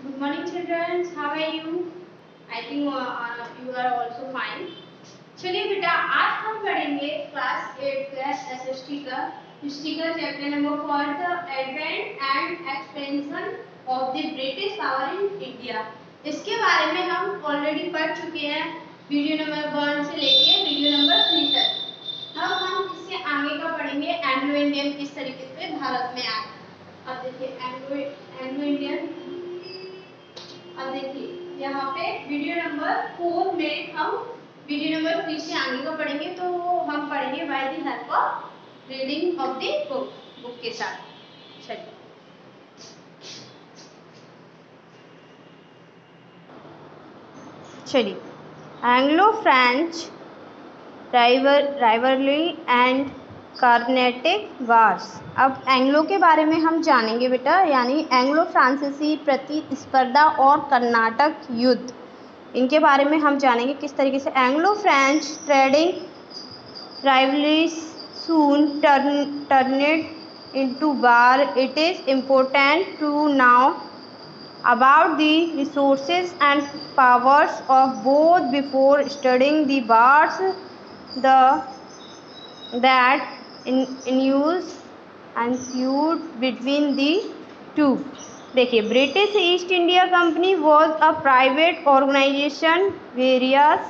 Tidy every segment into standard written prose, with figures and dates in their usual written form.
Good morning, children. How are you? I think you are also fine. चलिए बेटा, आज हम पढ़ेंगे क्लास 8 का एसएसटी का हिस्ट्री का chapter number 4 the advent and expansion of the British power in India. इसके बारे में हम ऑलरेडी पढ़ चुके हैं वीडियो नंबर 1 से लेके वीडियो नंबर 3 तक। अब हम इससे आगे का पढ़ेंगे एंग्लो इंडियन किस तरीके से भारत में आए। अब देखिए एंग्लो इंडियन, अब देखिए यहाँ पे वीडियो नंबर 4 में हम वीडियो नंबर 3 से आगे का पढ़ेंगे, तो हम पढ़ेंगे by the help of reading of the book के साथ। चलिए Anglo French rivalry and Carnatic wars. अब एंग्लो के बारे में हम जानेंगे बेटा, यानी एंग्लो फ्रांसीसी प्रतिस्पर्धा और कर्नाटक युद्ध, इनके बारे में हम जानेंगे किस तरीके से Anglo French trading rivalries soon turned into war. It is important to now about the resources and powers of both before studying the wars that ensued between the two। देखिए, British East India Company was a private organisation, various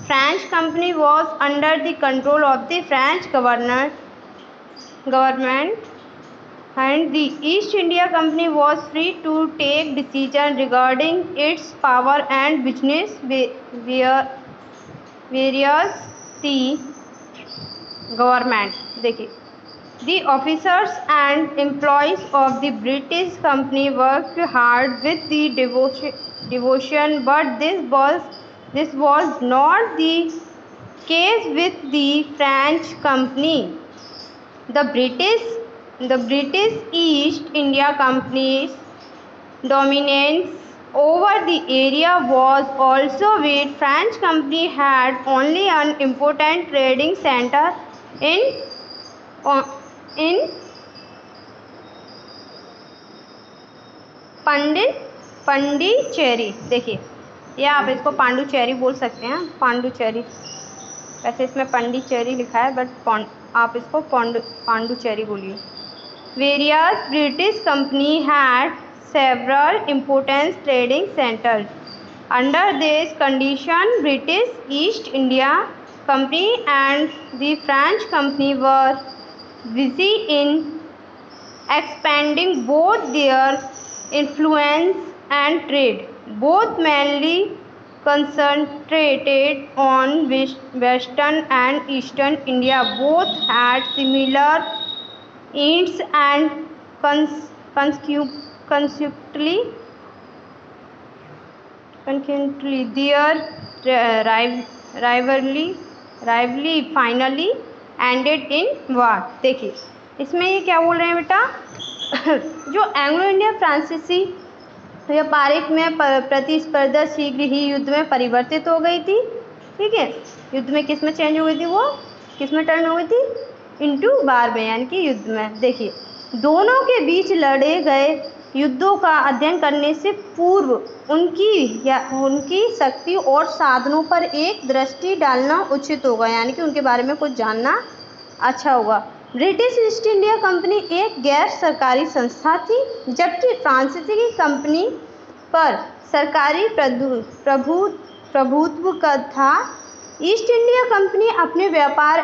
French company was under the control of the French government and the East India Company was free to take decisions regarding its power and business various the government। देखिए, the officers and employees of the British Company worked hard with the devotion, but this was not the case with the French Company। The British East India Company's dominance over the area was also weak। French Company had only an important trading center in Pondicherry. देखिए, या आप इसको पांडुचेरी बोल सकते हैं, पांडुचेरी। वैसे इसमें पांडिचेरी लिखा है, बट आप इसको पांडुचेरी बोलिए। Various British companies had several important trading centers। Under this condition, British East India Company and the French Company were busy in expanding both their influence and trade, both mainly concentrated on Western and Eastern India। Both had similar ends and consequently their rivalry finally ended in war। देखिए, इसमें ये क्या बोल रहे हैं बेटा, जो Anglo Indian फ्रांसीसी व्यापारिक में प्रतिस्पर्धा शीघ्र ही युद्ध में परिवर्तित हो गई थी। ठीक है, युद्ध में किस में चेंज हो गई थी, वो किस में टर्न हो गई थी, इनटू वार में, यानी कि युद्ध में। देखिए, दोनों के बीच लड़े गए युद्धों का अध्ययन करने से पूर्व उनकी शक्ति और साधनों पर एक दृष्टि डालना उचित होगा, यानी कि उनके बारे में कुछ जानना अच्छा होगा। ब्रिटिश ईस्ट इंडिया कंपनी एक गैर सरकारी संस्था थी, जबकि फ्रांसीसी कंपनी पर सरकारी प्रभुत्व था। ईस्ट इंडिया कंपनी अपने व्यापार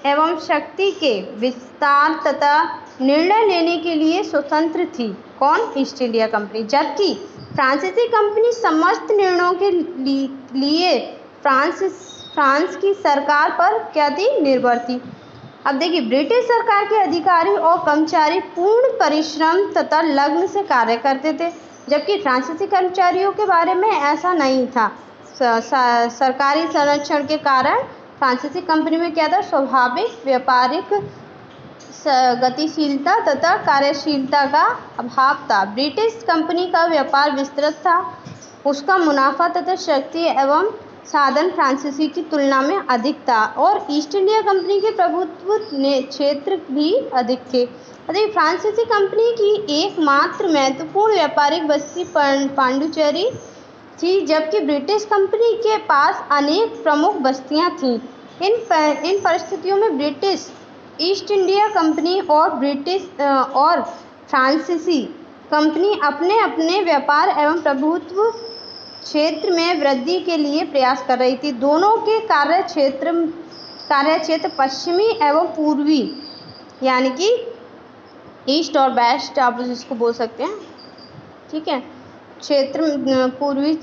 एवं शक्ति के विस्तार तथा निर्णय लेने के लिए स्वतंत्र थी। कौन? East India company. जबकि फ्रांसीसी कंपनी समस्त निर्णयों के लिए फ्रांस की सरकार पर क्या थी? निर्भर थी। अब देखिए, ब्रिटिश सरकार के अधिकारी और कर्मचारी पूर्ण परिश्रम तथा लगन से कार्य करते थे, जबकि फ्रांसीसी कर्मचारियों के बारे में ऐसा नहीं था। सरकारी संरक्षण के कारण फ्रांसीसी कंपनी में क्या था? स्वाभाविक व्यापारिक गतिशीलता तथा कार्यशीलता का अभाव था। ब्रिटिश कंपनी का व्यापार विस्तृत था, उसका मुनाफा तथा शक्ति एवं साधन फ्रांसीसी की तुलना में अधिक था, और ईस्ट इंडिया कंपनी के प्रभुत्व क्षेत्र भी अधिक थे। देखिए फ्रांसीसी कंपनी की एकमात्र महत्वपूर्ण व्यापारिक बस्ती पांडुचेरी थी, जबकि ब्रिटिश कंपनी के पास अनेक प्रमुख बस्तियां थीं। इन परिस्थितियों में ब्रिटिश ईस्ट इंडिया कंपनी और फ्रांसीसी कंपनी अपने अपने व्यापार एवं प्रभुत्व क्षेत्र में वृद्धि के लिए प्रयास कर रही थी। दोनों के कार्यक्षेत्र पश्चिमी एवं पूर्वी, यानी कि ईस्ट और वेस्ट आप इसको बोल सकते हैं, ठीक है, क्षेत्र पूर्वी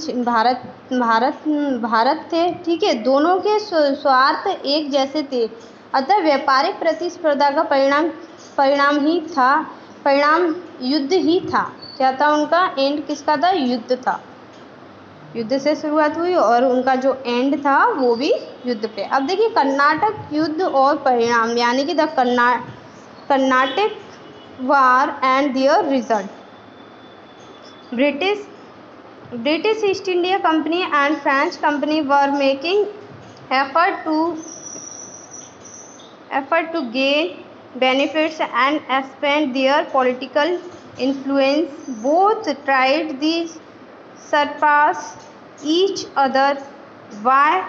भारत थे, ठीक है। दोनों के स्वार्थ एक जैसे थे, अतः व्यापारिक प्रतिस्पर्धा का परिणाम युद्ध ही था। क्या था उनका एंड, किसका था? युद्ध था। युद्ध से शुरुआत हुई और उनका जो एंड था वो भी युद्ध पे। अब देखिए कर्नाटक युद्ध और परिणाम, यानी कि the Karnataka war and there result. British East India Company and French Company were making effort to gain benefits and expand their political influence. Both tried to surpass each other by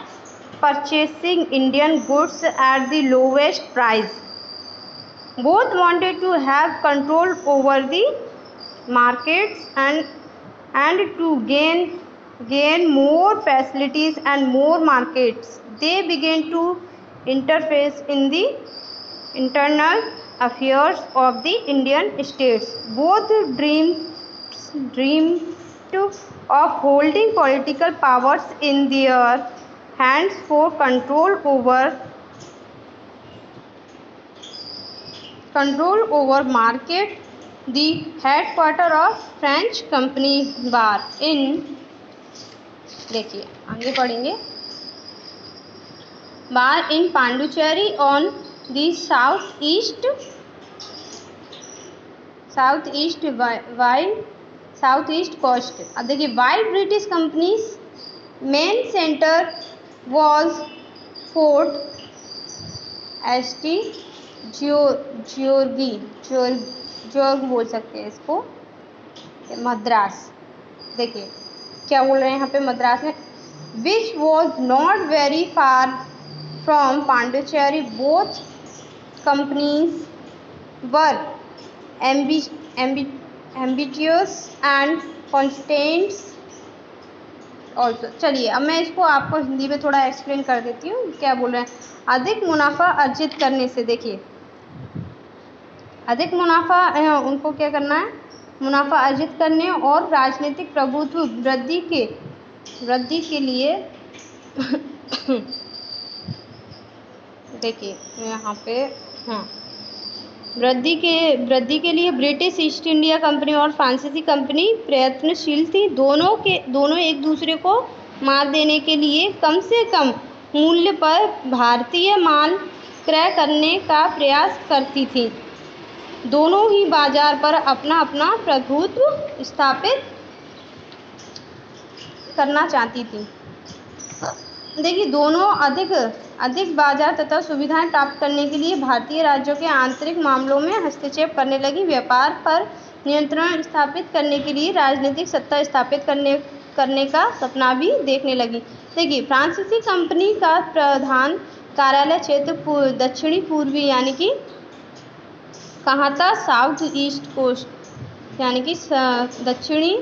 purchasing Indian goods at the lowest price. Both wanted to have control over the markets and to gain more facilities and more markets. They began to interfere in the internal affairs of the Indian states. Both dreamed of holding political powers in their hands for control over market. The headquarter of French company bar in, देखिए आगे पढ़ेंगे, bar in Pondicherry on the south east coast. अब देखिए white British companies main centre was Fort ST George बोल सकते हैं इसको, मद्रास। देखिए क्या बोल रहे हैं यहाँ पे मद्रास में, which was not very far from Pondicherry. Both companies were ambitious and constants also. चलिए अब मैं इसको आपको हिंदी में थोड़ा एक्सप्लेन कर देती हूँ क्या बोल रहे हैं। अधिक मुनाफा अर्जित करने से, देखिए अधिक मुनाफा उनको क्या करना है, मुनाफा अर्जित करने और राजनीतिक प्रभुत्व वृद्धि के लिए देखिए यहाँ पे वृद्धि के लिए ब्रिटिश ईस्ट इंडिया कंपनी और फ्रांसीसी कंपनी प्रयत्नशील थी। दोनों एक दूसरे को मात देने के लिए कम से कम मूल्य पर भारतीय माल क्रय करने का प्रयास करती थी। दोनों ही बाजार पर अपना अपना प्रभुत्व स्थापित करना चाहती थी। देखिए दोनों अधिक बाजार तथा सुविधाएं प्राप्त करने के लिए भारतीय राज्यों के आंतरिक मामलों में हस्तक्षेप करने लगी। व्यापार पर नियंत्रण स्थापित करने के लिए राजनीतिक सत्ता स्थापित करने का सपना भी देखने लगी। देखिए फ्रांसीसी कंपनी का प्रधान कार्यालय क्षेत्र दक्षिणी पूर्वी, यानी कि कहाँ था, साउथ ईस्ट कोस्ट, यानी कि दक्षिणी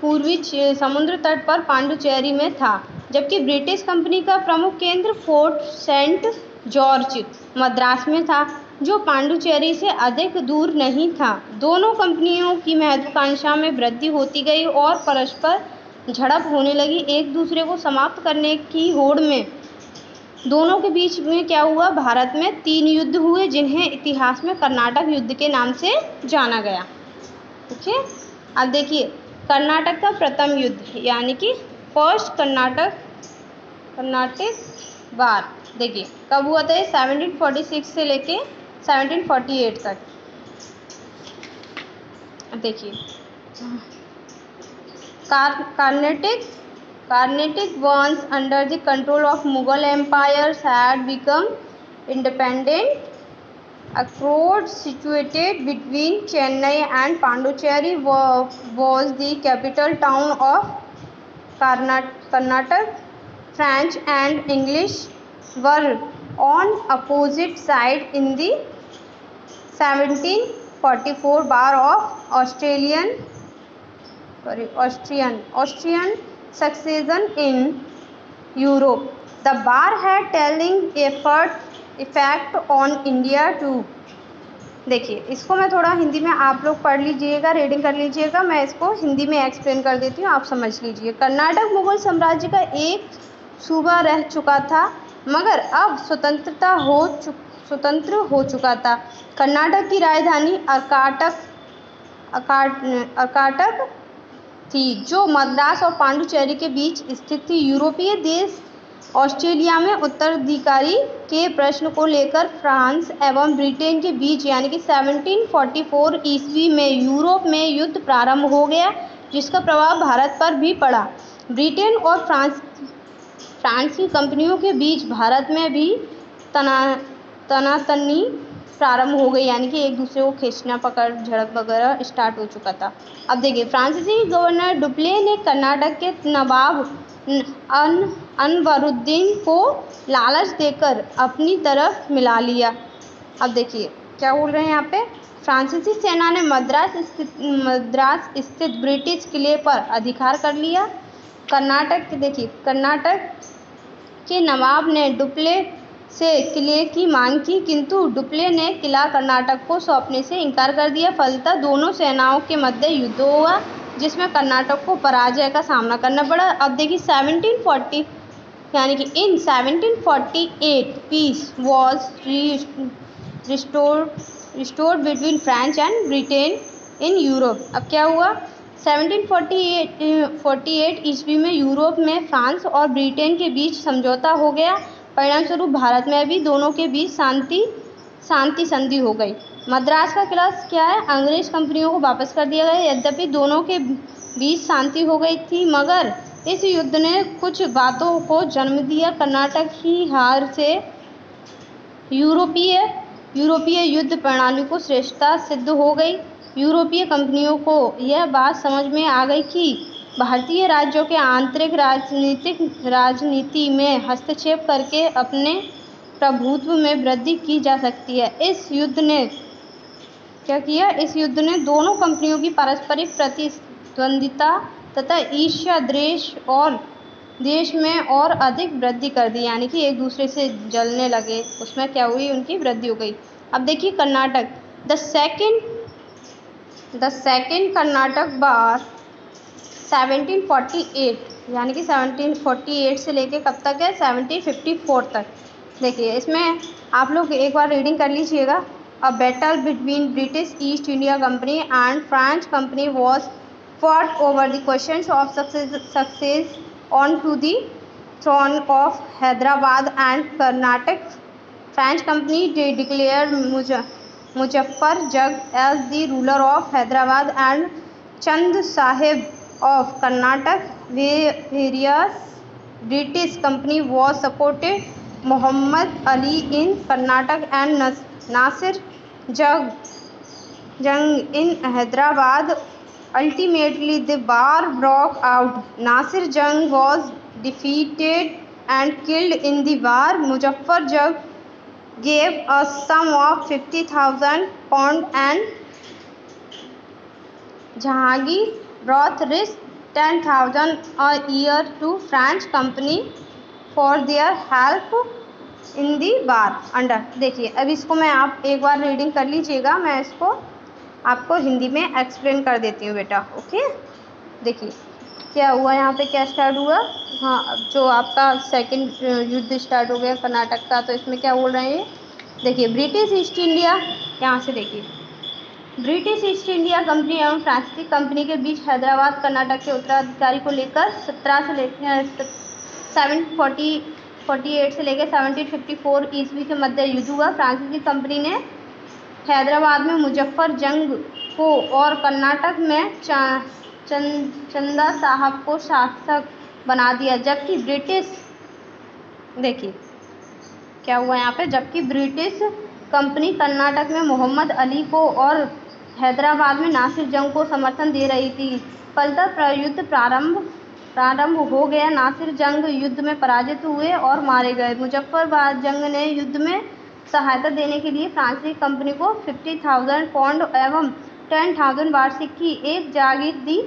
पूर्वी समुद्र तट पर पांडुचेरी में था। जबकि ब्रिटिश कंपनी का प्रमुख केंद्र फोर्ट सेंट जॉर्ज मद्रास में था, जो पांडुचेरी से अधिक दूर नहीं था। दोनों कंपनियों की महत्वाकांक्षा में वृद्धि होती गई और परस्पर झड़प होने लगी। एक दूसरे को समाप्त करने की होड़ में दोनों के बीच में क्या हुआ, भारत में 3 युद्ध हुए, जिन्हें इतिहास में कर्नाटक युद्ध के नाम से जाना गया। ओके, अब देखिए कर्नाटक का प्रथम युद्ध, यानी कि फर्स्ट कर्नाटक वार, देखिए कब हुआ था, 1746 से लेके 1748 तक। देखिए Carnatic once under the control of Mughal empires had become independent Akord, situated between Chennai and Pondicherry, was the capital town of Karnataka. French and English were on opposite sides in the 1744 War of Austrian succession in Europe. The war had telling effect on India too. देखिए, इसको मैं थोड़ा हिंदी में आप लोग पढ़ लीजिएगा, reading कर लीजिएगा, मैं इसको हिंदी में एक्सप्लेन कर देती हूँ, आप समझ लीजिए। कर्नाटक मुगल साम्राज्य का एक सूबा रह चुका था, मगर अब स्वतंत्र हो चुका था। कर्नाटक की राजधानी अर्काटक थी, जो मद्रास और पांडुचेरी के बीच स्थित थी। यूरोपीय देश ऑस्ट्रेलिया में उत्तराधिकारी के प्रश्न को लेकर फ्रांस एवं ब्रिटेन के बीच यानी कि 1744 ईस्वी में यूरोप में युद्ध प्रारंभ हो गया, जिसका प्रभाव भारत पर भी पड़ा। ब्रिटेन और फ्रांस की कंपनियों के बीच भारत में भी तनातनी प्रारंभ हो गई, यानी कि एक दूसरे को खींचना, पकड़ झड़प वगैरह स्टार्ट हो चुका था। अब देखिए, फ्रांसीसी गवर्नर डुप्ले ने कर्नाटक के नवाब अनवरुद्दीन को लालच देकर अपनी तरफ मिला लिया। अब देखिए क्या बोल रहे हैं यहाँ पे, फ्रांसीसी सेना ने मद्रास स्थित ब्रिटिश किले पर अधिकार कर लिया। कर्नाटक के नवाब ने डुप्ले से किले की मांग की, किंतु डुप्ले ने किला कर्नाटक को सौंपने से इनकार कर दिया। फलतः दोनों सेनाओं के मध्य युद्ध हुआ, जिसमें कर्नाटक को पराजय का सामना करना पड़ा। अब देखिए 1740 यानी कि in 1748 peace was restored between France and Britain in Europe. अब क्या हुआ, 1748 ईस्वी में यूरोप में फ्रांस और ब्रिटेन के बीच समझौता हो गया। परिणाम स्वरूप भारत में भी दोनों के बीच शांति संधि हो गई। मद्रास का किला क्या है, अंग्रेज कंपनियों को वापस कर दिया गया। यद्यपि दोनों के बीच शांति हो गई थी, मगर इस युद्ध ने कुछ बातों को जन्म दिया। कर्नाटक की हार से यूरोपीय युद्ध प्रणाली को श्रेष्ठता सिद्ध हो गई। यूरोपीय कंपनियों को यह बात समझ में आ गई कि भारतीय राज्यों के आंतरिक राजनीति में हस्तक्षेप करके अपने प्रभुत्व में वृद्धि की जा सकती है। इस युद्ध ने क्या किया, इस युद्ध ने दोनों कंपनियों की पारस्परिक प्रतिद्वंदिता तथा ईर्ष्या देश में और अधिक वृद्धि कर दी, यानी कि एक दूसरे से जलने लगे, उसमें क्या हुई, उनकी वृद्धि हो गई। अब देखिए कर्नाटक, द सेकेंड कर्नाटक बार 1748 यानी कि 1748 से लेके कब तक है, 1754 तक। देखिए इसमें आप लोग एक बार रीडिंग कर लीजिएगा। A battle between British East India company and French company was fought over the questions of success on to the throne of Hyderabad and Karnataka. French company declared Muzaffar Jung as the ruler of Hyderabad and Chand Sahib of Karnataka. Various British company was supported Muhammad Ali in Karnataka and Nasir Jung in Hyderabad. Ultimately, the war broke out. Nasir Jung was defeated and killed in the war. Muzaffar Jung gave a sum of 50,000 pounds and Jahangir brought risked 10,000 a year to French company for their help in the war. Under देखिए, अब इसको मैं आप एक बार reading कर लीजिएगा, मैं इसको आपको हिंदी में एक्सप्लेन कर देती हूँ बेटा। ओके, देखिए क्या हुआ यहाँ पे, क्या स्टार्ट हुआ। हाँ, जो आपका सेकंड युद्ध स्टार्ट हो गया कर्नाटक का, तो इसमें क्या बोल रहे हैं, देखिए ब्रिटिश ईस्ट इंडिया, यहाँ से देखिए ब्रिटिश ईस्ट इंडिया कंपनी एवं फ्रांसीसी कंपनी के बीच हैदराबाद कर्नाटक के उत्तराधिकारी को लेकर 1748 से लेकर 1754 ईस्वी के मध्य युद्ध हुआ। फ्रांसीसी कंपनी ने हैदराबाद में मुजफ्फर जंग को और कर्नाटक में चंदा साहब को शासक बना दिया, जबकि ब्रिटिश, देखिए क्या हुआ यहाँ पे, जबकि ब्रिटिश कंपनी कर्नाटक में मोहम्मद अली को और हैदराबाद में नासिर जंग को समर्थन दे रही थी। फलतः युद्ध प्रारंभ हो गया। नासिर जंग युद्ध में पराजित हुए और मारे गए। मुजफ्फरबाद जंग ने युद्ध में सहायता देने के लिए फ्रांसीसी कंपनी को 50,000 पाउंड एवं 10,000 वार्षिक की एक जागीर दी।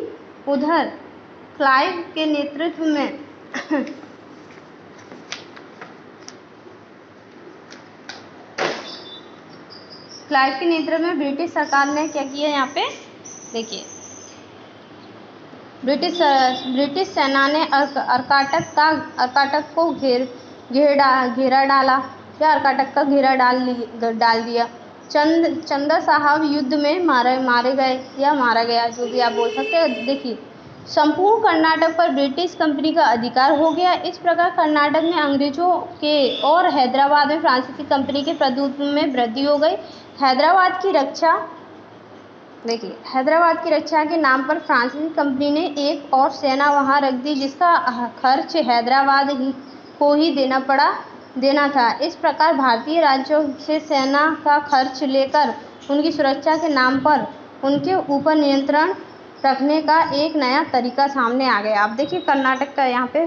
उधर क्लाइव के नेतृत्व में ब्रिटिश सरकार ने क्या किया, यहाँ पे देखिए, ब्रिटिश सेना ने अर्काटक को घेरा डाला या अर्काटक का घेरा डाल दिया। चंदा साहब युद्ध में मारे गए या मारा गया, जो भी आप बोल सकते हैं। देखिए, संपूर्ण कर्नाटक पर ब्रिटिश कंपनी का अधिकार हो गया। इस प्रकार कर्नाटक में अंग्रेजों के और हैदराबाद में फ्रांसीसी कंपनी के प्रभुत्व में वृद्धि हो गई। हैदराबाद की रक्षा के नाम पर फ्रांसीसी कंपनी ने एक और सेना वहां रख दी, जिसका खर्च हैदराबाद को ही देना था। इस प्रकार भारतीय राज्यों से सेना का खर्च लेकर उनकी सुरक्षा के नाम पर उनके ऊपर नियंत्रण रखने का एक नया तरीका सामने आ गया। अब देखिए कर्नाटक का यहाँ पे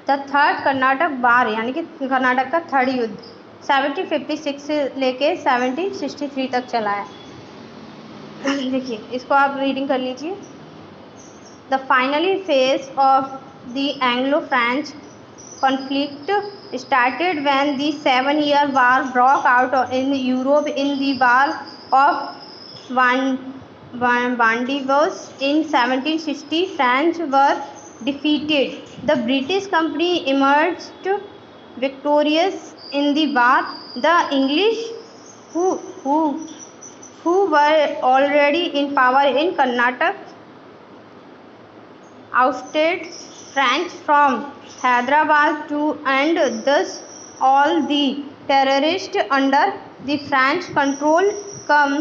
द थर्ड कर्नाटक वार, यानी कि कर्नाटक का थर्ड युद्ध 1756 से लेके 1763 तक चला है। देखिए, इसको आप रीडिंग कर लीजिए। The finally phase of the Anglo French conflict started when the 7-year war broke out in Europe in the War of Vandevous in 1760. French were defeated. The British company emerged victorious in the war. The English, who were already in power in Karnataka, ousted French from Hyderabad to and thus all the terrorists under the French control come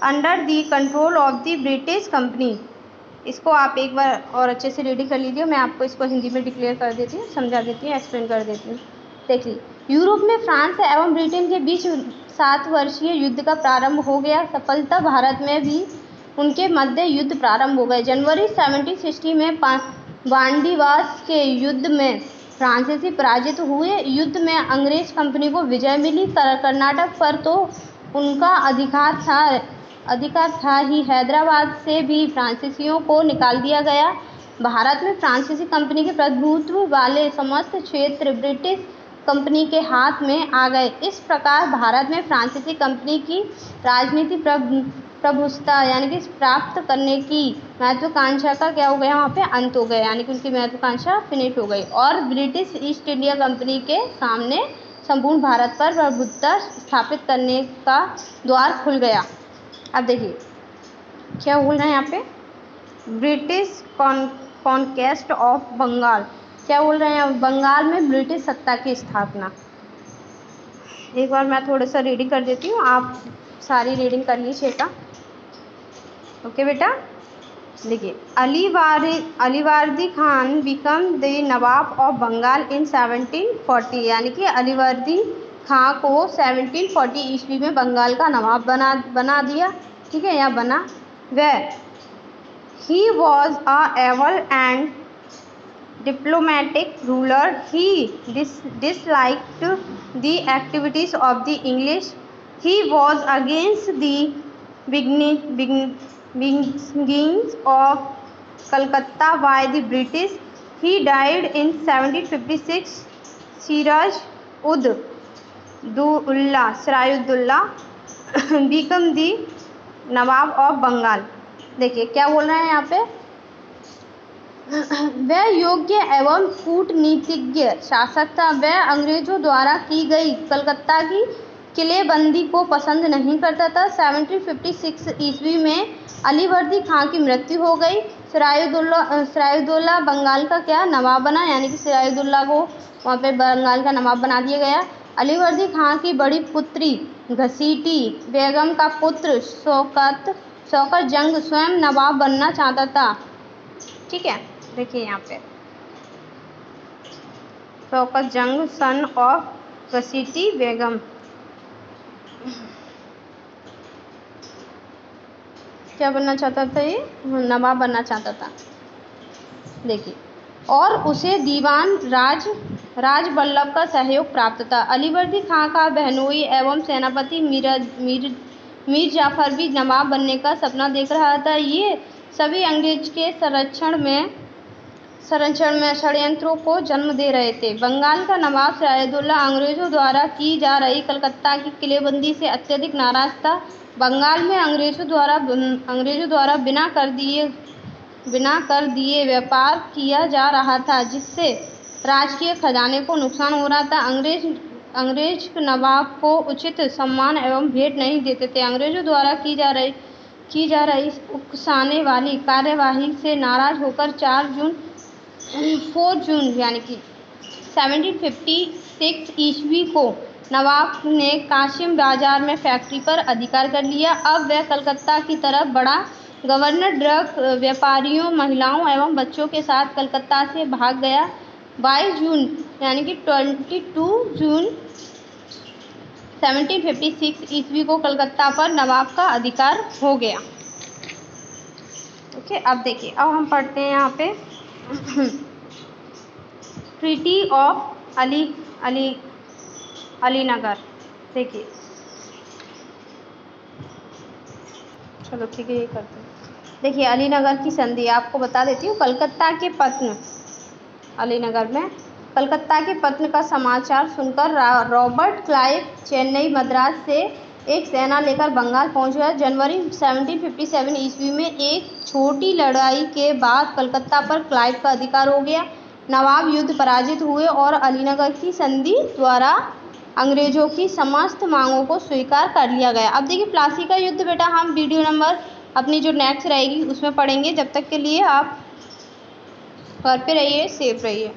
under the control of the British company। इसको आप एक बार और अच्छे से reading कर लीजिए। मैं आपको इसको हिंदी में डिक्लेयर कर देती हूँ, समझा देती हूँ, एक्सप्लेन कर देती हूँ। देखिए, यूरोप में फ्रांस एवं ब्रिटेन के बीच 7 वर्षीय युद्ध का प्रारंभ हो गया। सफलता भारत में भी उनके मध्य युद्ध प्रारंभ हो गए। जनवरी 1760 में वांडीवास के युद्ध में फ्रांसीसी पराजित हुए। युद्ध में अंग्रेज कंपनी को विजय मिली। कर्नाटक पर तो उनका अधिकार था ही, हैदराबाद से भी फ्रांसीसियों को निकाल दिया गया। भारत में फ्रांसीसी कंपनी के प्रभुत्व वाले समस्त क्षेत्र ब्रिटिश कंपनी के हाथ में आ गए। इस प्रकार भारत में फ्रांसीसी कंपनी की राजनीति प्रभुसत्ता यानी कि प्राप्त करने की महत्वाकांक्षा का क्या हो गया, वहाँ पे अंत हो गया, यानी कि उनकी महत्वाकांक्षा फिनिश हो गई और ब्रिटिश ईस्ट इंडिया कंपनी के सामने संपूर्ण भारत पर प्रभुत्व स्थापित करने का द्वार खुल गया। अब देखिए क्या बोल रहे हैं यहाँ पे, ब्रिटिश कॉन्क्वेस्ट ऑफ बंगाल। क्या बोल रहे हैं, बंगाल में ब्रिटिश सत्ता की स्थापना। एक बार मैं थोड़ा सा रीडिंग कर देती हूँ, आप सारी रीडिंग कर लीजिएगा। ओके बेटा, देखिए, Alivardi Khan become the nawab of Bengal in 1740, यानी कि अलीवर्दी खां को 1740 ईस्वी में बंगाल का नवाब बना दिया। ठीक है, यहाँ बना। वह he was a able and diplomatic ruler. He disliked the activities of the English. He was against the beginnings of Calcutta by the British. He died in 1756. Sirajudullah became the nawab of Bengal. देखिए क्या बोल रहे हैं यहाँ पे, वह योग्य एवं कूटनीतिज्ञ शासक था। वह अंग्रेजों द्वारा की गई कलकत्ता की किलेबंदी को पसंद नहीं करता था। 1756 ईस्वी में अलीवर्दी खां की मृत्यु हो गई। सिराजुद्दौला बंगाल का क्या नवाब बना, यानी कि सिराजुद्दौला को वहाँ पे बंगाल का नवाब बना दिया गया। अलीवर्दी खां की बड़ी पुत्री घसीटी बेगम का पुत्र शौकत जंग स्वयं नवाब बनना चाहता था। ठीक है, देखिए यहाँ पे शौकत जंग सन ऑफ घसीटी बेगम। क्या बनना चाहता था ये? नवाब बनना चाहता था। देखिए, और उसे दीवान राज बल्लभ का सहयोग प्राप्त था। अलीवर्दी खां का बहनोई एवं सेनापति मीर जाफर भी नवाब बनने का सपना देख रहा था। ये सभी अंग्रेज के संरक्षण में षड्यंत्रों को जन्म दे रहे थे। बंगाल का नवाब सिराजुद्दौला अंग्रेजों द्वारा की जा रही कलकत्ता की किलेबंदी से अत्यधिक नाराज था। बंगाल में अंग्रेजों द्वारा बिना कर दिए व्यापार किया जा रहा था, जिससे राजकीय खजाने को नुकसान हो रहा था। अंग्रेज नवाब को उचित सम्मान एवं भेंट नहीं देते थे। अंग्रेजों द्वारा की जा रही उकसाने वाली कार्यवाही से नाराज होकर 4 जून यानी कि 1756 ईस्वी को नवाब ने कासिम बाजार में फैक्ट्री पर अधिकार कर लिया। अब वह कलकत्ता की तरफ बढ़ा। गवर्नर ड्रग व्यापारियों, महिलाओं एवं बच्चों के साथ कलकत्ता से भाग गया। 22 जून यानी कि 22 जून 1756 ईस्वी को कलकत्ता पर नवाब का अधिकार हो गया। ओके, अब देखिए, अब हम पढ़ते हैं यहाँ पे ट्रीटी ऑफ अलीनगर। देखिए, चलो ठीक है, ये करते हैं। देखिए, अलीनगर की संधि आपको बता देती हूँ। अलीनगर में कलकत्ता के पतन का समाचार सुनकर रॉबर्ट क्लाइव चेन्नई मद्रास से एक सेना लेकर बंगाल पहुंच गया। जनवरी 1757 ईस्वी में एक छोटी लड़ाई के बाद कलकत्ता पर क्लाइव का अधिकार हो गया। नवाब युद्ध पराजित हुए और अलीनगर की संधि द्वारा अंग्रेजों की समस्त मांगों को स्वीकार कर लिया गया। अब देखिए, प्लासी का युद्ध बेटा हम वीडियो नंबर अपनी जो नेक्स्ट रहेगी उसमें पढ़ेंगे। जब तक के लिए आप घर पे रहिए, सेफ रहिए।